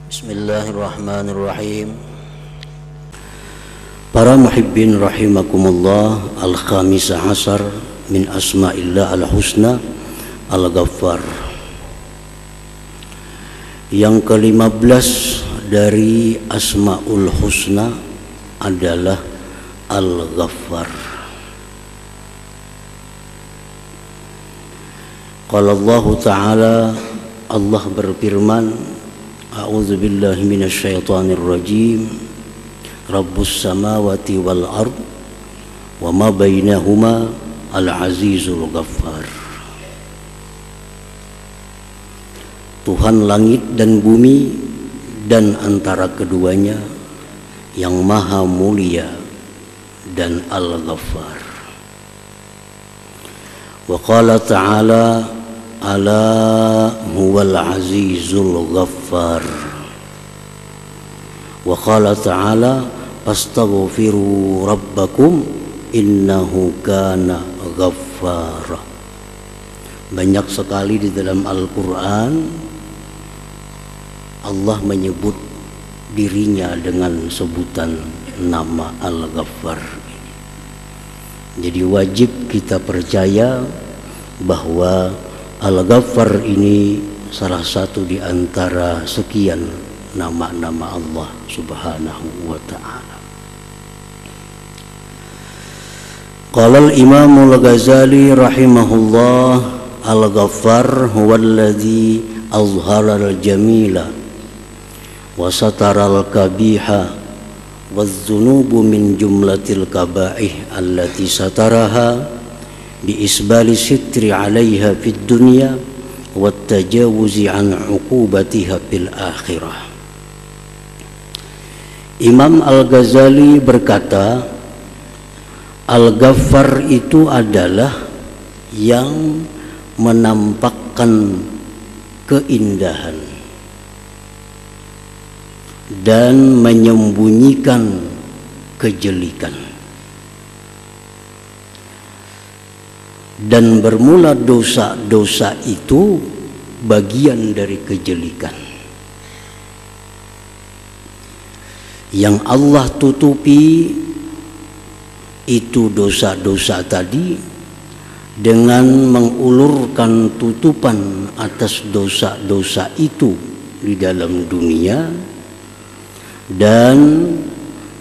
Bismillahirrahmanirrahim. Para muhibbin rahimakumullah, al-khamisa asar min asma'illah al-husna al-ghaffar. Yang ke-15 dari asma'ul husna adalah al-ghaffar. Qala Allah Ta'ala, Allah berfirman, a'udzu billahi minasyaitonir rajim, Rabbus samawati wal ard wa ma bainahuma al-azizul ghaffar. Tuhan langit dan bumi dan antara keduanya yang maha mulia dan al-ghaffar. Wa qala ta'ala, ala huwal azizul ghaffar. Wa qala ta'ala, fastaghfiru rabbakum innahu kana ghaffara. Banyak sekali di dalam Al-Quran Allah menyebut dirinya dengan sebutan nama Al-Ghaffar. Jadi wajib kita percaya bahwa Al-Ghaffar ini salah satu di antara sekian nama-nama Allah Subhanahu wa ta'ala. Qala al-Imam al-Ghazali rahimahullah, Al-Ghaffar huwa alladhi azhara al-jamila wa satara al-kabiha wadh-dhunubu min jumlatil kaba'ih allati sataraha bi isbali sitri 'alaiha fid dunya wa tajawuzi an 'uqubatiha fil akhirah. Imam Al-Ghazali berkata, Al-Ghaffar itu adalah yang menampakkan keindahan dan menyembunyikan kejelikan. Dan bermula dosa-dosa itu bagian dari kejelikan. Yang Allah tutupi itu dosa-dosa tadi dengan mengulurkan tutupan atas dosa-dosa itu di dalam dunia dan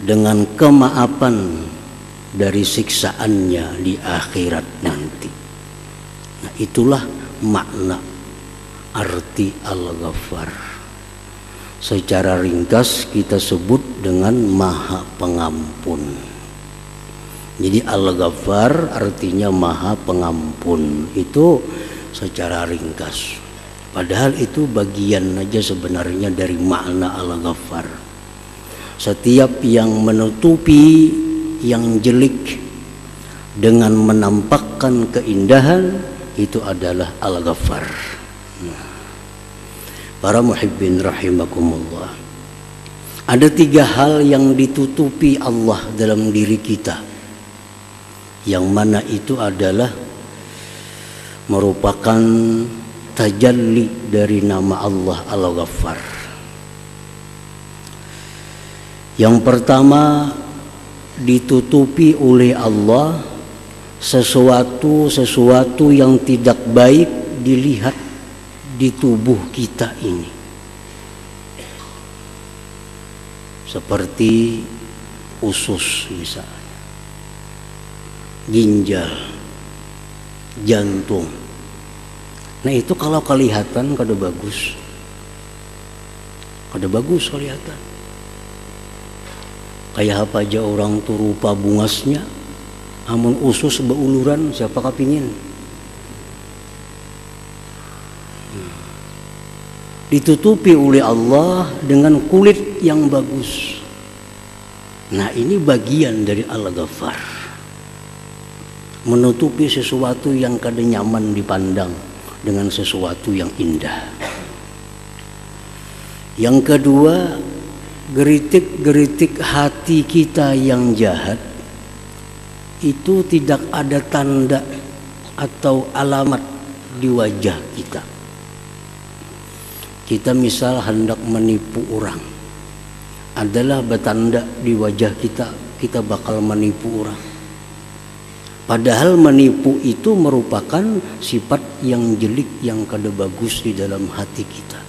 dengan kemaafan dari siksaannya di akhirat nanti. Nah, itulah makna arti Al-Ghaffar. Secara ringkas kita sebut dengan Maha Pengampun. Jadi Al-Ghaffar artinya Maha Pengampun, itu secara ringkas. Padahal itu bagian aja sebenarnya dari makna Al-Ghaffar. Setiap yang menutupi yang jelek dengan menampakkan keindahan itu adalah Al-Ghaffar. Para muhibbin rahimakumullah, ada 3 hal yang ditutupi Allah dalam diri kita, yang mana itu adalah merupakan tajalli dari nama Allah Al-Ghaffar. Yang pertama, ditutupi oleh Allah sesuatu yang tidak baik dilihat di tubuh kita ini, seperti usus misalnya, ginjal, jantung. Nah itu kalau kelihatan kada bagus kelihatan. Kayak apa aja orang tuh rupa bungasnya, amun usus beuluran siapa kapingin. Ditutupi oleh Allah dengan kulit yang bagus. Nah ini bagian dari Al-Ghaffar, menutupi sesuatu yang kada nyaman dipandang dengan sesuatu yang indah. Yang kedua, geritik-geritik hati kita yang jahat itu tidak ada tanda atau alamat di wajah kita. Kita misal hendak menipu orang, adalah bertanda di wajah kita, kita bakal menipu orang. Padahal menipu itu merupakan sifat yang jelek, yang kada bagus di dalam hati kita.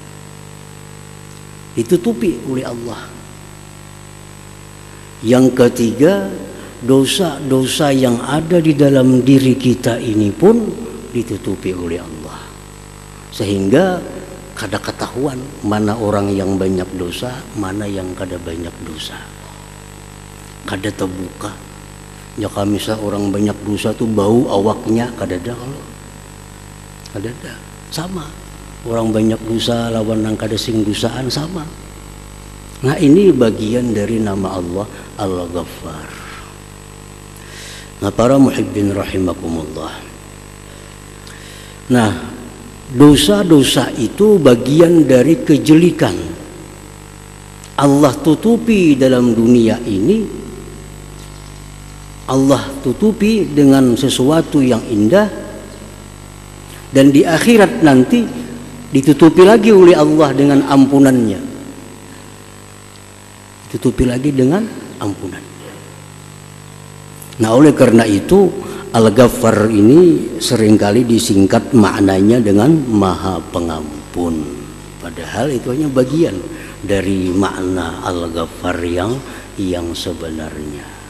Ditutupi oleh Allah. Yang ketiga, dosa-dosa yang ada di dalam diri kita ini pun ditutupi oleh Allah. Sehingga kada ketahuan mana orang yang banyak dosa, mana yang kada banyak dosa. Kada terbuka. Ya kalau misal orang banyak dosa tuh bau awaknya kada ada kalau. Kada ada. Sama. Orang banyak dosa lawan nang kada sing dosaan sama. Nah, ini bagian dari nama Allah Al-Ghaffar. Nah, para muhibbin rahimakumullah. Nah, dosa-dosa itu bagian dari kejelikan. Allah tutupi dalam dunia ini. Allah tutupi dengan sesuatu yang indah, dan di akhirat nanti ditutupi lagi oleh Allah dengan ampunannya. Ditutupi lagi dengan ampunan. Nah, oleh karena itu Al-Ghaffar ini seringkali disingkat maknanya dengan Maha Pengampun. Padahal itu hanya bagian dari makna Al-Ghaffar yang sebenarnya.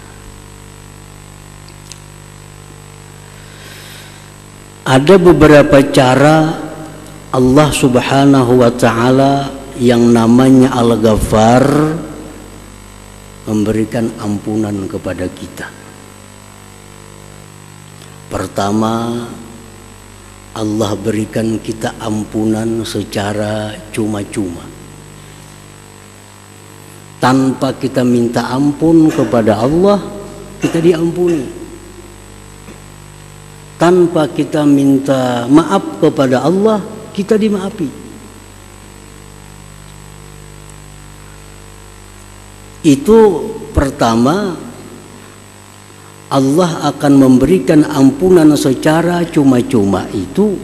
Ada beberapa cara Allah Subhanahu wa ta'ala yang namanya Al-Ghaffar memberikan ampunan kepada kita. Pertama, Allah berikan kita ampunan secara cuma-cuma. Tanpa kita minta ampun kepada Allah, kita diampuni. Tanpa kita minta maaf kepada Allah, kita dimaafi. Itu pertama, Allah akan memberikan ampunan secara cuma-cuma itu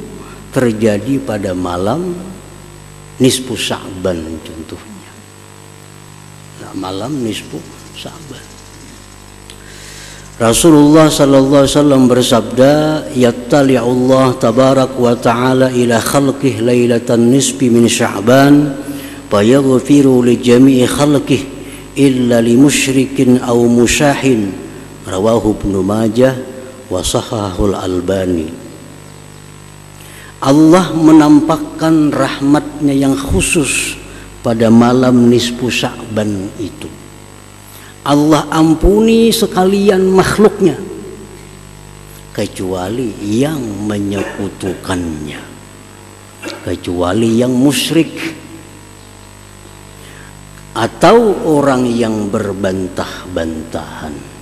terjadi pada malam nisfu Sya'ban contohnya. Nah, malam nisfu Sya'ban. Rasulullah sallallahu alaihi wasallam bersabda, "Yattali'ullah tabarak wa ta'ala ila khalqihi lailatan nisfi min Sya'ban, fayaghfiru li jami'i khalqihi illa li musyrikin aw musyahin." Rawahu Ibnu Majah wa shahahul Albani. Allah menampakkan rahmatnya yang khusus pada malam nisfu Sya'ban itu. Allah ampuni sekalian makhluknya kecuali yang menyekutukannya, kecuali yang musyrik atau orang yang berbantah-bantahan.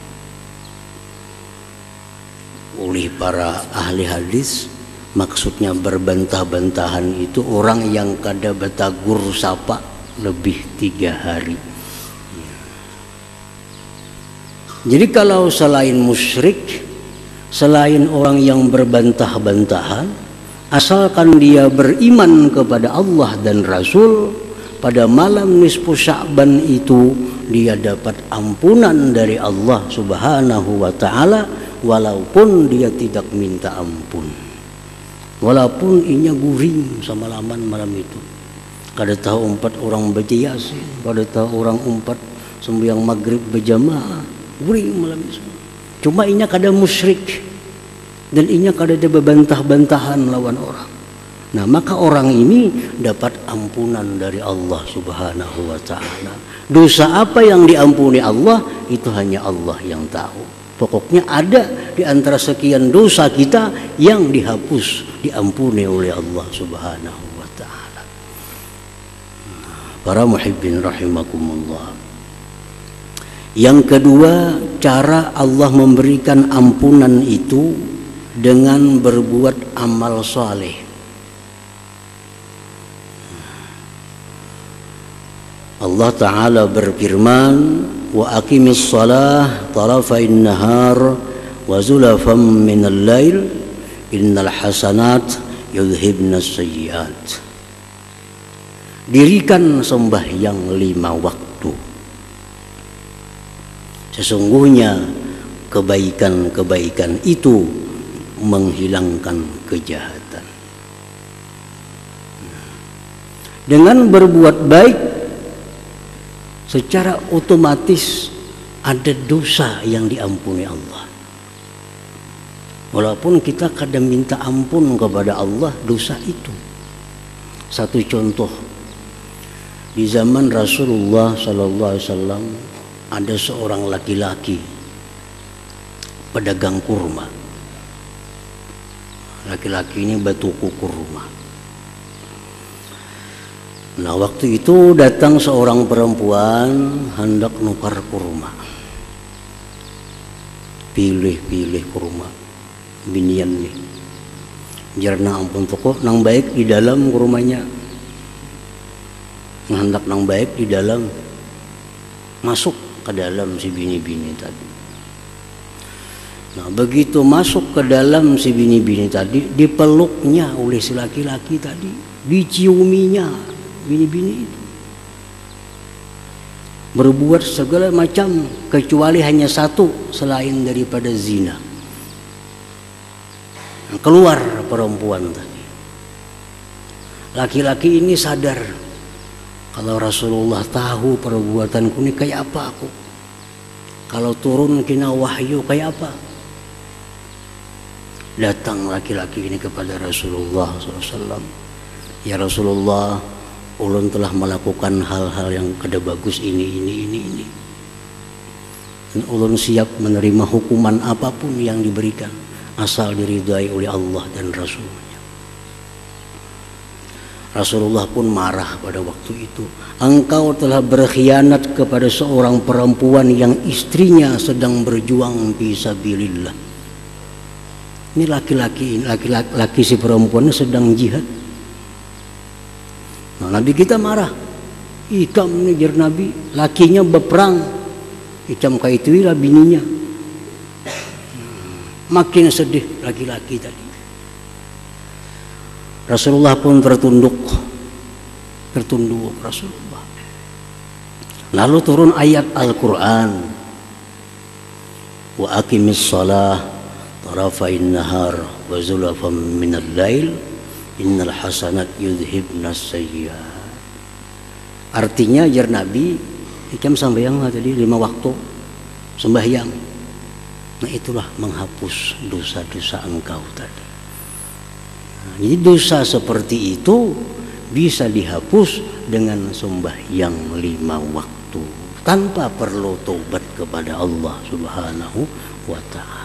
Oleh para ahli hadis, maksudnya berbantah-bantahan itu orang yang kada batagur sapa lebih 3 hari. Jadi kalau selain musyrik, selain orang yang berbantah-bantahan, asalkan dia beriman kepada Allah dan Rasul, pada malam nisfu Sya'ban itu dia dapat ampunan dari Allah Subhanahu wa ta'ala, walaupun dia tidak minta ampun, walaupun inya guring sama laman malam itu. Kada tahu 4 orang berjias, kada tahu orang 4 sembahyang maghrib berjamaah, guring malam itu. Cuma inya kada musyrik dan inya kada ada bebantah-bantahan lawan orang. Nah, maka orang ini dapat ampunan dari Allah Subhanahu wa ta'ala. Dosa apa yang diampuni Allah itu hanya Allah yang tahu. Pokoknya ada di antara sekian dosa kita yang dihapus, diampuni oleh Allah Subhanahu wa ta'ala. Para muhibbin rahimakumullah. Yang kedua, cara Allah memberikan ampunan itu dengan berbuat amal saleh. Allah Ta'ala berfirman, wa aqimis salah tarafain nahar wa zulafam minal lail innal hasanat yudhibnas sayyiat. dirikan sembahyang 5 waktu. Sesungguhnya kebaikan-kebaikan itu menghilangkan kejahatan. Dengan berbuat baik secara otomatis ada dosa yang diampuni Allah. Walaupun kita kadang minta ampun kepada Allah dosa itu. Satu contoh, di zaman Rasulullah SAW ada seorang laki-laki pedagang kurma. Laki-laki ini bertuku kurma. Nah, waktu itu datang seorang perempuan hendak nukar kurma. Pilih kurma binian nih. Jarna ampun toko nang baik di dalam kurmanya. Hendak nang baik di dalam, masuk ke dalam si bini-bini tadi. Nah, begitu masuk ke dalam si bini-bini tadi, dipeluknya oleh si laki-laki tadi, diciuminya bini-bini itu. Berbuat segala macam kecuali hanya satu selain daripada zina. Keluar perempuan tadi. Laki-laki ini sadar, kalau Rasulullah tahu perbuatanku ini kayak apa aku, kalau turun kena wahyu kayak apa. Datang laki-laki ini kepada Rasulullah SAW. Ya Rasulullah, ulun telah melakukan hal-hal yang kada bagus ini. Dan ulun siap menerima hukuman apapun yang diberikan, asal diridai oleh Allah dan Rasulnya. Rasulullah pun marah pada waktu itu. Engkau telah berkhianat kepada seorang perempuan yang istrinya sedang berjuang fisabilillah. Ini laki-laki si perempuan sedang jihad. Nah, Nabi kita marah. Ikam nih jar Nabi, lakinya berperang. Ikam kaitulah bininya. Makin sedih laki-laki tadi. Rasulullah pun tertunduk Rasulullah. Lalu turun ayat Al-Quran, wa aqimis shalah tarafain nahar wa zulafam minal lail innal hasanat yudhibnas sayyiat. Artinya jar Nabi, ikam sembahyang tadi 5 waktu sembahyang. Nah, itulah menghapus dosa-dosa engkau tadi. Nah, jadi dosa seperti itu bisa dihapus dengan sembahyang 5 waktu tanpa perlu taubat kepada Allah Subhanahu wa ta'ala.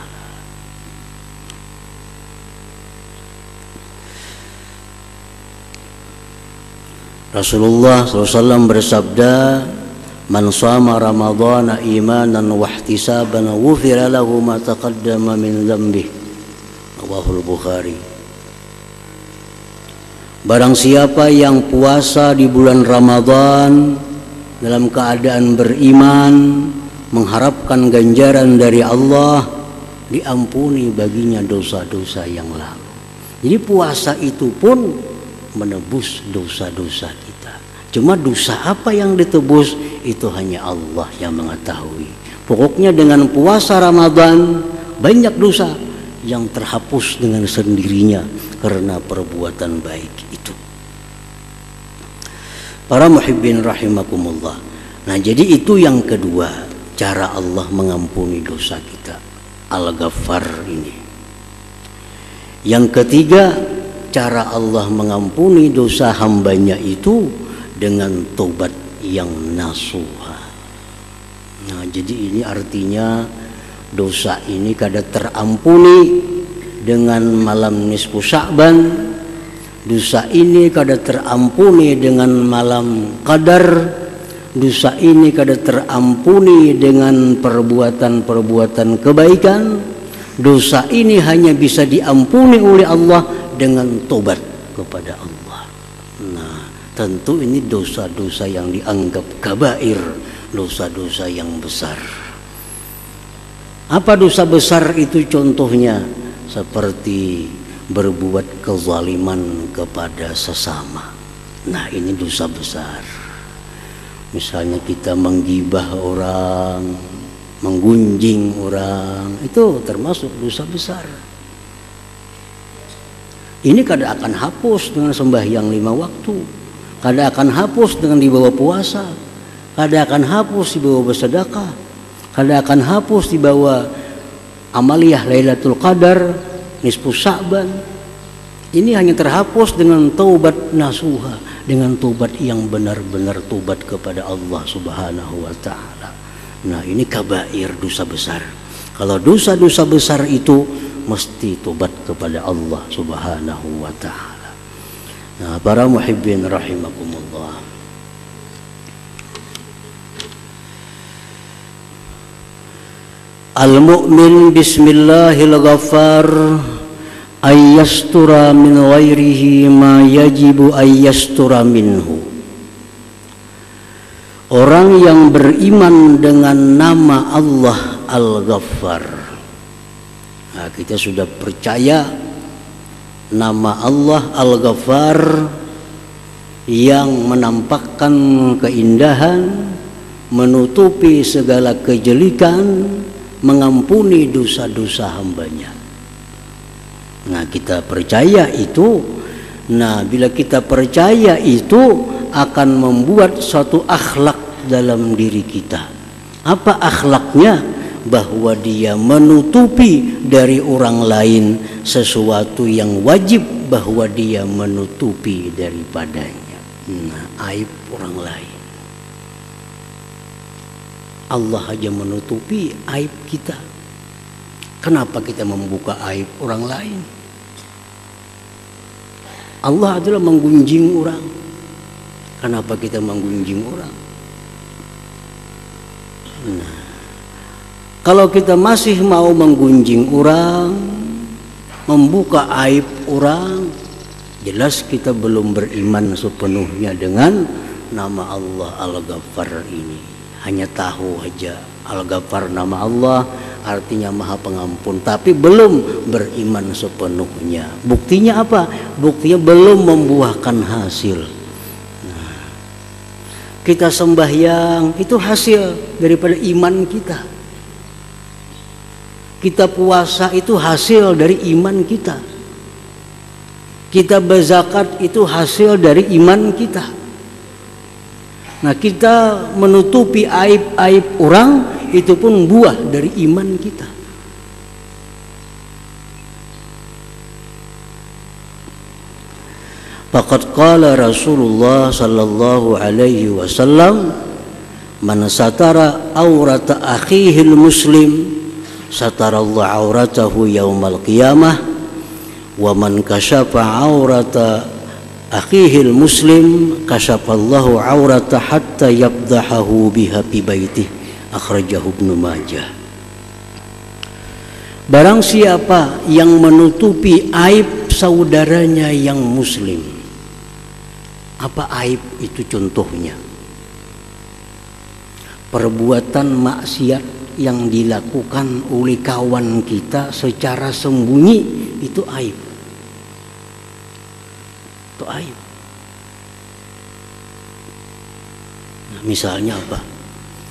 Rasulullah SAW bersabda, man shama ramadhana imanan wa ihtisaban ghufira lahu ma taqaddama min dhanbihi. Rawahul Bukhari. Barang siapa yang puasa di bulan Ramadan dalam keadaan beriman, mengharapkan ganjaran dari Allah, diampuni baginya dosa-dosa yang lalu. Jadi puasa itu pun menebus dosa-dosa kita. Cuma dosa apa yang ditebus itu hanya Allah yang mengetahui. Pokoknya dengan puasa Ramadan banyak dosa yang terhapus dengan sendirinya karena perbuatan baik itu. Para muhibbin rahimakumullah. Nah, jadi itu yang kedua, cara Allah mengampuni dosa kita, Al-Ghaffar ini. Yang ketiga, cara Allah mengampuni dosa hambanya itu dengan taubat yang nasuha. Nah, jadi ini artinya dosa ini kada terampuni dengan malam nisfu Sya'ban. Dosa ini kada terampuni dengan malam Qadar. Dosa ini kada terampuni dengan perbuatan-perbuatan kebaikan. Dosa ini hanya bisa diampuni oleh Allah dengan tobat kepada Allah. Nah, tentu ini dosa-dosa yang dianggap kabair, dosa-dosa yang besar. Apa dosa besar itu contohnya? Seperti berbuat kezaliman kepada sesama. Nah, ini dosa besar. Misalnya kita menggibah orang, menggunjing orang, itu termasuk dosa besar. Ini kada akan hapus dengan sembahyang 5 waktu, kada akan hapus dengan dibawa puasa, kada akan hapus dibawa bersedekah, kada akan hapus dibawa amaliyah Lailatul Qadar, nisfu Sya'ban. Ini hanya terhapus dengan taubat nasuha, dengan taubat yang benar-benar taubat kepada Allah Subhanahu wa taala. Nah, ini kabair, dosa besar. Kalau dosa-dosa besar itu mesti tobat kepada Allah Subhanahu wa taala. Nah, para muhibbin rahimakumullah. Al-mu'min bismillahil ghaffar ayyastura min ghairihi ma yajibu ayyastura minhu. Orang yang beriman dengan nama Allah Al-Ghaffar. Nah, kita sudah percaya nama Allah Al-Ghaffar yang menampakkan keindahan, menutupi segala kejelekan, mengampuni dosa-dosa hambanya. Nah, kita percaya itu. Nah, bila kita percaya itu akan membuat suatu akhlak dalam diri kita. Apa akhlaknya? Bahwa dia menutupi dari orang lain sesuatu yang wajib bahwa dia menutupi daripadanya. Nah, aib orang lain. Allah aja menutupi aib kita. Kenapa kita membuka aib orang lain? Allah adalah menggunjing orang. Kenapa kita menggunjing orang? Nah, kalau kita masih mau menggunjing orang, membuka aib orang, jelas kita belum beriman sepenuhnya dengan nama Allah Al-Ghaffar ini. Hanya tahu aja Al-Ghaffar nama Allah artinya Maha Pengampun, tapi belum beriman sepenuhnya. Buktinya apa? Buktinya belum membuahkan hasil. Nah, kita sembahyang itu hasil daripada iman kita. Kita puasa itu hasil dari iman kita. Kita berzakat itu hasil dari iman kita. Nah, kita menutupi aib-aib orang itu pun buah dari iman kita. Faqad qala Rasulullah sallallahu alaihi wasallam, man satara aurata akhihil muslim satarallahu auratahu yaumal qiyamah, wa man kasyafa aurata akhihil muslim kasyafallahu aurata hatta yabdahahu biha fi baitih, akhrajahu Ibnu Majah. Barang siapa yang menutupi aib saudaranya yang muslim. Apa aib itu contohnya? Perbuatan maksiat yang dilakukan oleh kawan kita secara sembunyi, itu aib. Itu aib. Nah, misalnya apa?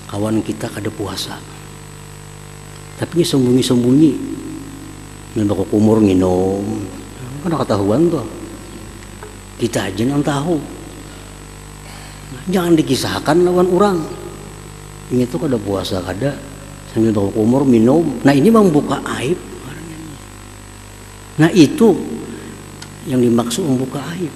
Kawan kita kada puasa, tapi sembunyi-sembunyi minum kumur minum, kan ketahuan tuh. Kita aja yang tahu. Nah, jangan dikisahkan lawan orang. Ini tuh kada puasa kada sambil bawa kumur minum. Nah, ini membuka aib. Nah, itu yang dimaksud membuka aib.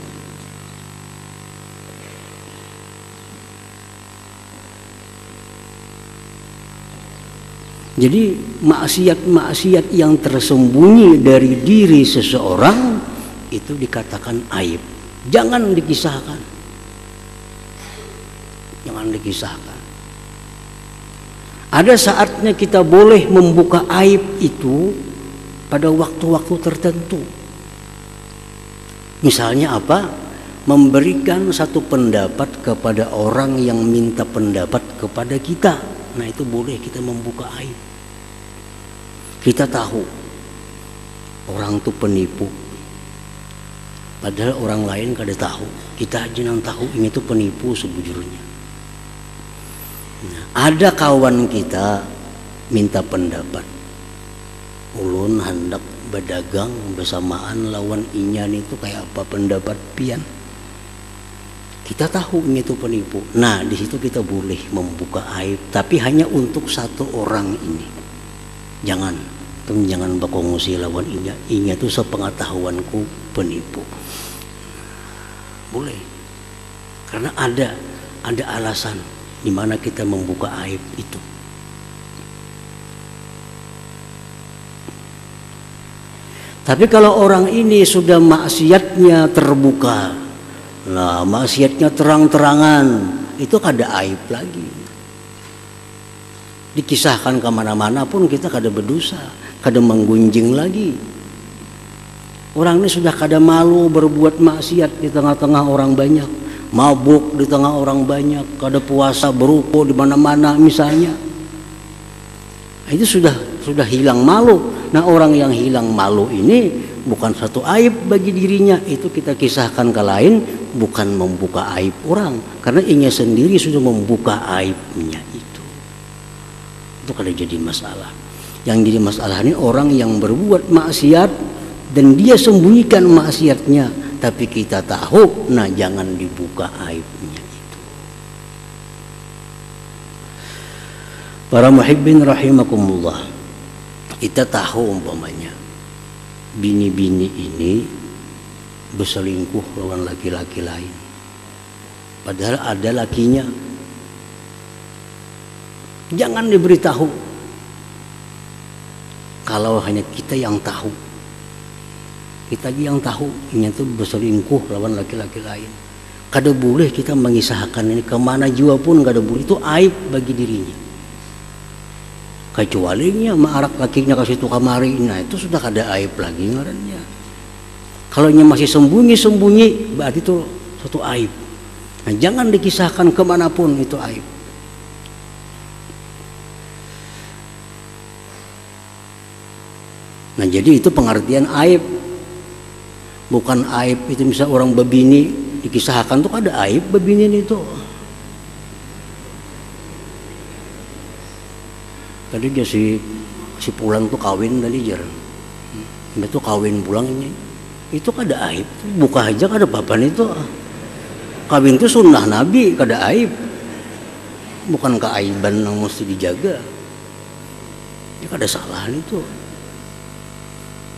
Jadi maksiat-maksiat yang tersembunyi dari diri seseorang itu dikatakan aib. Jangan dikisahkan. Jangan dikisahkan. Ada saatnya kita boleh membuka aib itu pada waktu-waktu tertentu. Misalnya apa? Memberikan satu pendapat kepada orang yang minta pendapat kepada kita. Nah, itu boleh kita membuka aib. Kita tahu orang itu penipu, Padahal orang lain kada tahu, kita aja yang tahu ini tuh penipu sebujurnya. Nah, ada kawan kita minta pendapat, ulun hendak berdagang bersamaan lawan inyan itu kayak apa pendapat pian. Kita tahu ini tuh penipu. Nah di situ kita boleh membuka aib, tapi hanya untuk satu orang ini. Jangan berkongsi lawan inya. Inya tuh sepengetahuanku penipu. Boleh, karena ada alasan di mana kita membuka aib itu. Tapi kalau orang ini sudah maksiatnya terbuka, nah maksiatnya terang-terangan, itu kada aib lagi. Dikisahkan kemana-mana pun kita kada berdosa, kada menggunjing lagi. Orang ini sudah kada malu berbuat maksiat di tengah-tengah orang banyak, mabuk di tengah orang banyak, kada puasa beruko di mana-mana misalnya. Itu sudah hilang malu. Nah orang yang hilang malu ini bukan satu aib bagi dirinya, itu kita kisahkan ke lain, bukan membuka aib orang, karena inya sendiri sudah membuka aibnya itu kada jadi masalah. Yang jadi masalah ini orang yang berbuat maksiat dan dia sembunyikan maksiatnya, tapi kita tahu, nah jangan dibuka aibnya itu. Para muhibbin rahimakumullah, kita tahu umpamanya bini-bini ini berselingkuh lawan laki-laki lain, padahal ada lakinya. Jangan diberitahu. Kalau hanya kita yang tahu, kita yang tahu ini tuh berselingkuh lawan laki-laki lain, kada boleh kita mengisahkan ini kemana jua pun, kada boleh. Itu aib bagi dirinya. Kecuali maarak lakinya ke situ kamari, nah itu sudah kada aib lagi ngarannya. Kalau nya masih sembunyi-sembunyi, berarti itu suatu aib. Nah, jangan dikisahkan kemanapun, itu aib. Nah jadi itu pengertian aib. Bukan aib itu misal orang bebini dikisahkan tuh ada aib bebini itu. Tadi dia si pulang tuh kawin tadi jar. Itu kawin pulang ini. Itu kada aib. Buka aja kada papan itu. Kawin itu sunnah Nabi, kada aib. Bukan keaiban yang mesti dijaga. Ya kada salah itu.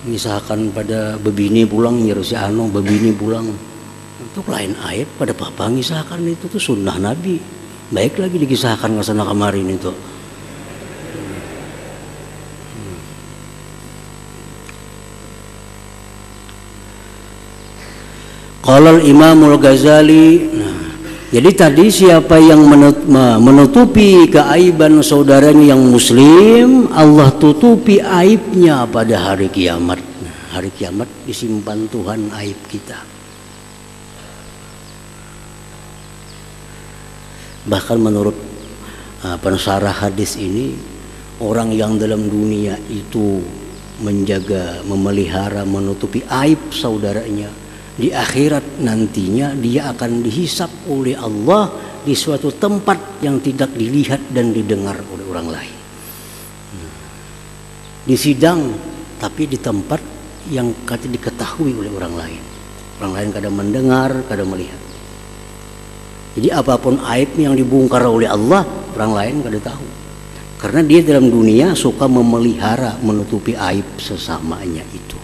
Misalkan pada bebini pulang si anu bebini pulang itu lain aib, pada papa ngisahkan itu tuh sunnah Nabi. Baik lagi dikisahkan ke sana kemarin itu. Qala al-Imam al-Ghazali. Nah, jadi tadi siapa yang menutupi keaiban saudaranya yang muslim, Allah tutupi aibnya pada hari kiamat. Nah, hari kiamat disimpan Tuhan aib kita. Bahkan menurut pensarah hadis ini, orang yang dalam dunia itu menjaga, memelihara, menutupi aib saudaranya, di akhirat nantinya dia akan dihisap oleh Allah di suatu tempat yang tidak dilihat dan didengar oleh orang lain. Di sidang, tapi di tempat yang kada diketahui oleh orang lain. Orang lain kada mendengar, kada melihat. Jadi apapun aib yang dibongkar oleh Allah, orang lain kada tahu. Karena dia dalam dunia suka memelihara, menutupi aib sesamanya itu.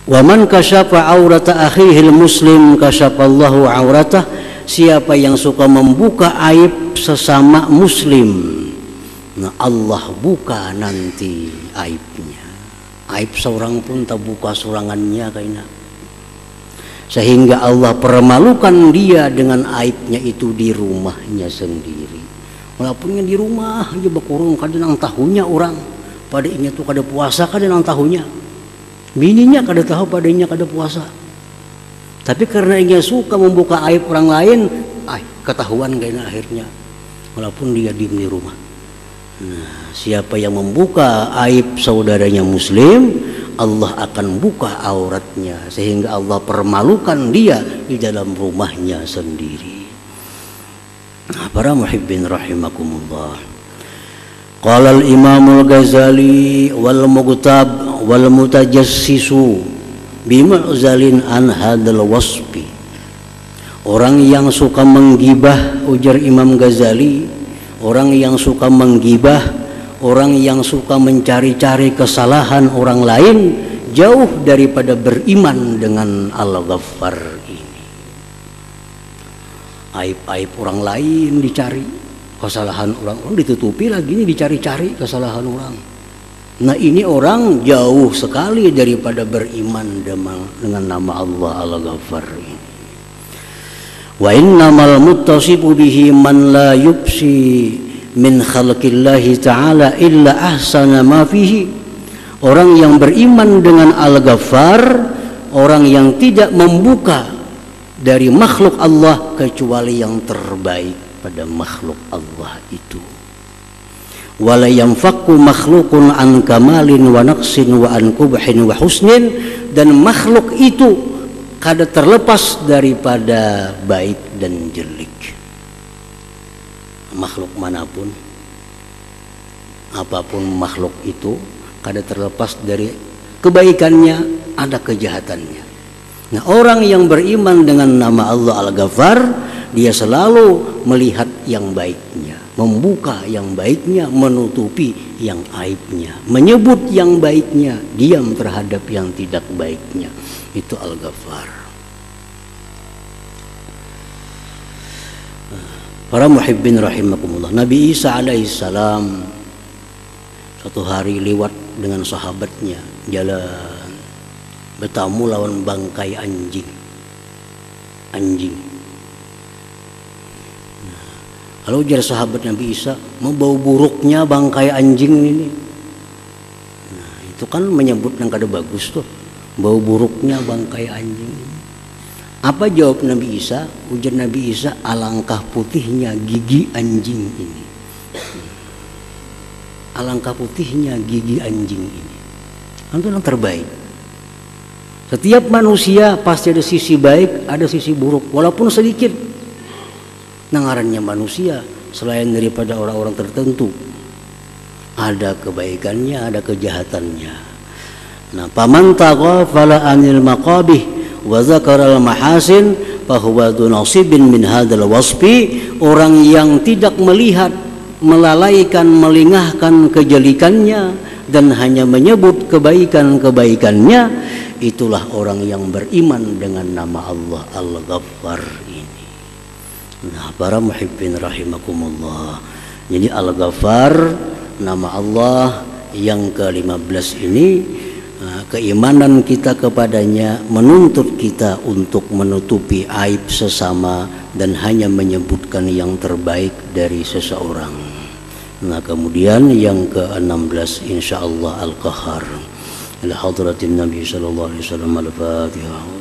Wa man kasyafa aurata akhihil muslim kasyafallahu auratah. Siapa yang suka membuka aib sesama muslim, nah Allah buka nanti aibnya. Aib seorang pun tak buka surangannya kayaknya. Sehingga Allah permalukan dia dengan aibnya itu di rumahnya sendiri. Walaupun di rumah aja berkurung kadang tahunya orang, pada inya tuh kada puasa kadang tahunya. Bininya kada tahu padanya kada puasa. Tapi karena dia suka membuka aib orang lain, ketahuan kayaknya akhirnya. Walaupun dia diem di rumah. Nah, siapa yang membuka aib saudaranya muslim, Allah akan buka auratnya sehingga Allah permalukan dia di dalam rumahnya sendiri. Nah, para muhibbin rahimakumullah. Qala al-Imam al-Ghazali wal mughtab wal mutajassisu bimu'zalin an hadzal wasfi. Orang yang suka menggibah, ujar Imam Ghazali, orang yang suka menggibah, orang yang suka mencari-cari kesalahan orang lain, jauh daripada beriman dengan Al-Ghaffar ini. Aib-aib orang lain dicari, kesalahan orang ditutupi, lagi ini dicari-cari kesalahan orang. Nah, ini orang jauh sekali daripada beriman dengan nama Allah Al-Ghaffar ini. Wa innamal muttasifu bihi man la yubsi min khalqillahi ta'ala illa ahsana ma fihi. Orang yang beriman dengan Al-Ghaffar, orang yang tidak membuka dari makhluk Allah kecuali yang terbaik pada makhluk Allah itu. Wala yanfaqu makhluqun an kamalin wa naqsin wa an qubhin wa husnin, dan makhluk itu kada terlepas daripada baik dan jelek. Makhluk manapun, apapun makhluk itu, kada terlepas dari kebaikannya, ada kejahatannya. Nah, orang yang beriman dengan nama Allah Al-Ghaffar, dia selalu melihat yang baiknya, membuka yang baiknya, menutupi yang aibnya, menyebut yang baiknya, diam terhadap yang tidak baiknya. Itu Al-Ghaffar. Para muhibbin rahimakumullah, Nabi Isa alaihissalam suatu hari lewat dengan sahabatnya, jalan, bertamu lawan bangkai anjing. Kalau ujar sahabat Nabi Isa, mau bau buruknya bangkai anjing ini. Nah, itu kan menyebut yang kada bagus tuh, bau buruknya bangkai anjing. Apa jawab Nabi Isa? Ujar Nabi Isa, alangkah putihnya gigi anjing ini. Alangkah putihnya gigi anjing ini. Itu yang terbaik. Setiap manusia pasti ada sisi baik, ada sisi buruk, walaupun sedikit. Ngarannya manusia selain daripada orang-orang tertentu, ada kebaikannya, ada kejahatannya. Nah, paman taghafala anil maqabih wa zakara al mahasin fa huwa dunasibin min hadzal wasfi. Orang yang tidak melihat, melalaikan, melingahkan kejelikannya dan hanya menyebut kebaikan-kebaikannya, itulah orang yang beriman dengan nama Allah Al-Ghaffar ini. Nah, para muhibbin rahimakumullah, jadi Al-Ghaffar, nama Allah yang ke-15 ini, keimanan kita kepadanya menuntut kita untuk menutupi aib sesama dan hanya menyebutkan yang terbaik dari seseorang. Nah, kemudian yang ke-16 insyaallah Al-Qahhar. Ila hadratin Nabi sallallahu alaihi wasallam. Al-Fatihah.